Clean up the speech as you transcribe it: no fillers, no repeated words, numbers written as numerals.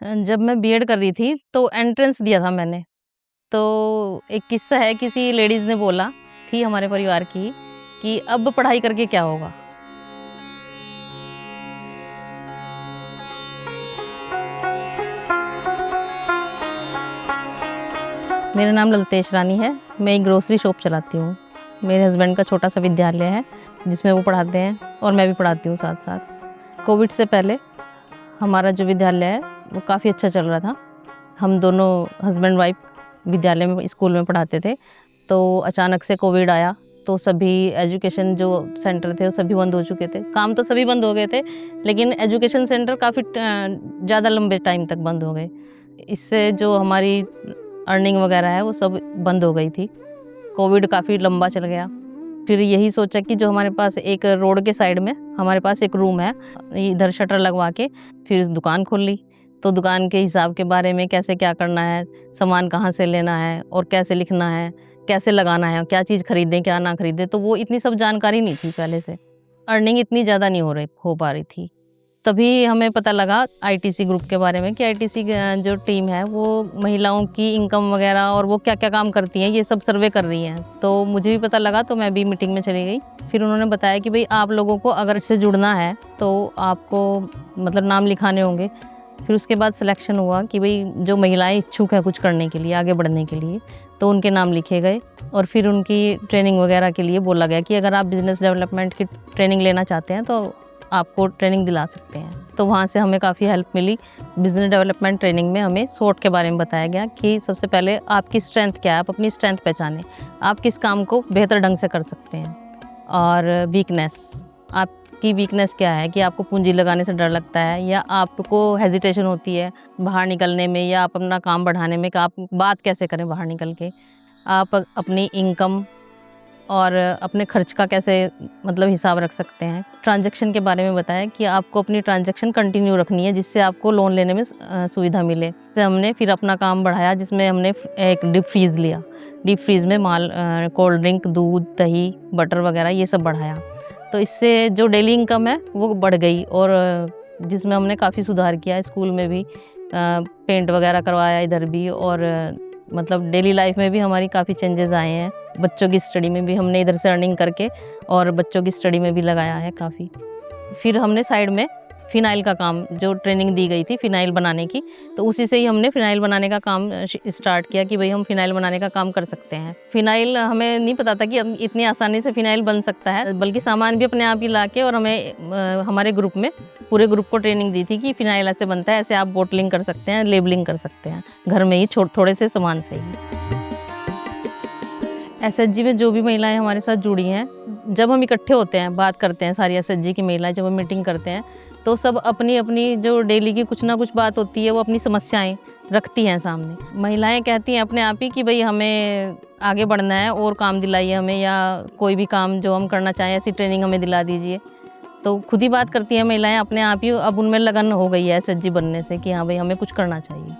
जब मैं बीएड कर रही थी तो एंट्रेंस दिया था मैंने। तो एक किस्सा है, किसी लेडीज़ ने बोला थी हमारे परिवार की कि अब पढ़ाई करके क्या होगा। मेरा नाम ललतेश रानी है। मैं एक ग्रोसरी शॉप चलाती हूँ। मेरे हस्बैंड का छोटा सा विद्यालय है जिसमें वो पढ़ाते हैं और मैं भी पढ़ाती हूँ साथ साथ। कोविड से पहले हमारा जो विद्यालय है वो काफ़ी अच्छा चल रहा था। हम दोनों हस्बैंड वाइफ विद्यालय में स्कूल में पढ़ाते थे। तो अचानक से कोविड आया तो सभी एजुकेशन जो सेंटर थे वो सभी बंद हो चुके थे। काम तो सभी बंद हो गए थे, लेकिन एजुकेशन सेंटर काफ़ी ज़्यादा लंबे टाइम तक बंद हो गए। इससे जो हमारी अर्निंग वगैरह है वो सब बंद हो गई थी। कोविड काफ़ी लंबा चल गया। फिर यही सोचा कि जो हमारे पास एक रोड के साइड में हमारे पास एक रूम है, इधर शटर लगवा के फिर दुकान खोल ली। तो दुकान के हिसाब के बारे में कैसे क्या करना है, सामान कहाँ से लेना है और कैसे लिखना है, कैसे लगाना है, क्या चीज़ खरीदें क्या ना खरीदें, तो वो इतनी सब जानकारी नहीं थी पहले से। अर्निंग इतनी ज़्यादा नहीं हो पा रही थी। तभी हमें पता लगा आईटीसी ग्रुप के बारे में कि आईटीसी जो टीम है वो महिलाओं की इनकम वगैरह और वो क्या क्या काम करती हैं ये सब सर्वे कर रही हैं। तो मुझे भी पता लगा तो मैं भी मीटिंग में चली गई। फिर उन्होंने बताया कि भाई आप लोगों को अगर इससे जुड़ना है तो आपको मतलब नाम लिखाने होंगे। फिर उसके बाद सिलेक्शन हुआ कि भाई जो महिलाएं इच्छुक हैं कुछ करने के लिए, आगे बढ़ने के लिए, तो उनके नाम लिखे गए और फिर उनकी ट्रेनिंग वगैरह के लिए बोला गया कि अगर आप बिज़नेस डेवलपमेंट की ट्रेनिंग लेना चाहते हैं तो आपको ट्रेनिंग दिला सकते हैं। तो वहाँ से हमें काफ़ी हेल्प मिली। बिज़नेस डेवलपमेंट ट्रेनिंग में हमें SWOT के बारे में बताया गया कि सबसे पहले आपकी स्ट्रेंथ क्या है, आप अपनी स्ट्रेंथ पहचानें, आप किस काम को बेहतर ढंग से कर सकते हैं। और वीकनेस, आपकी वीकनेस क्या है कि आपको पूंजी लगाने से डर लगता है या आपको हेजिटेशन होती है बाहर निकलने में या आप अपना काम बढ़ाने में कि आप बात कैसे करें बाहर निकल के। आप अपनी इनकम और अपने खर्च का कैसे मतलब हिसाब रख सकते हैं। ट्रांजैक्शन के बारे में बताया कि आपको अपनी ट्रांजैक्शन कंटिन्यू रखनी है जिससे आपको लोन लेने में सुविधा मिले। तो हमने फिर अपना काम बढ़ाया जिसमें हमने एक डीप फ्रीज़ लिया। डीप फ्रीज़ में माल कोल्ड ड्रिंक, दूध, दही, बटर वगैरह ये सब बढ़ाया। तो इससे जो डेली इनकम है वो बढ़ गई और जिसमें हमने काफ़ी सुधार किया। स्कूल में भी पेंट वगैरह करवाया इधर भी, और मतलब डेली लाइफ में भी हमारी काफ़ी चेंजेस आए हैं। बच्चों की स्टडी में भी हमने इधर से अर्निंग करके और बच्चों की स्टडी में भी लगाया है काफ़ी। फिर हमने साइड में फ़िनाइल का काम, जो ट्रेनिंग दी गई थी फ़िनाइल बनाने की, तो उसी से ही हमने फ़िनाइल बनाने का काम स्टार्ट किया कि भाई हम फ़िनाइल बनाने का काम कर सकते हैं। फ़िनाइल हमें नहीं पता था कि इतनी आसानी से फ़िनाइल बन सकता है, बल्कि सामान भी अपने आप ही ला के, और हमें हमारे ग्रुप में पूरे ग्रुप को ट्रेनिंग दी थी कि फ़िनाइल ऐसे बनता है, ऐसे आप बोटलिंग कर सकते हैं, लेबलिंग कर सकते हैं घर में ही थोड़े से सामान से ही। एसएचजी में जो भी महिलाएं हमारे साथ जुड़ी हैं, जब हम इकट्ठे होते हैं, बात करते हैं, सारी एसएचजी की महिलाएं जब हम मीटिंग करते हैं तो सब अपनी अपनी जो डेली की कुछ ना कुछ बात होती है वो अपनी समस्याएं रखती हैं सामने। महिलाएं कहती हैं अपने आप ही कि भाई हमें आगे बढ़ना है और काम दिलाइए हमें, या कोई भी काम जो हम करना चाहें ऐसी ट्रेनिंग हमें दिला दीजिए। तो खुद ही बात करती हैं महिलाएं अपने आप ही। अब उनमें लगन हो गई है एसएचजी बनने से कि हाँ भाई हमें कुछ करना चाहिए।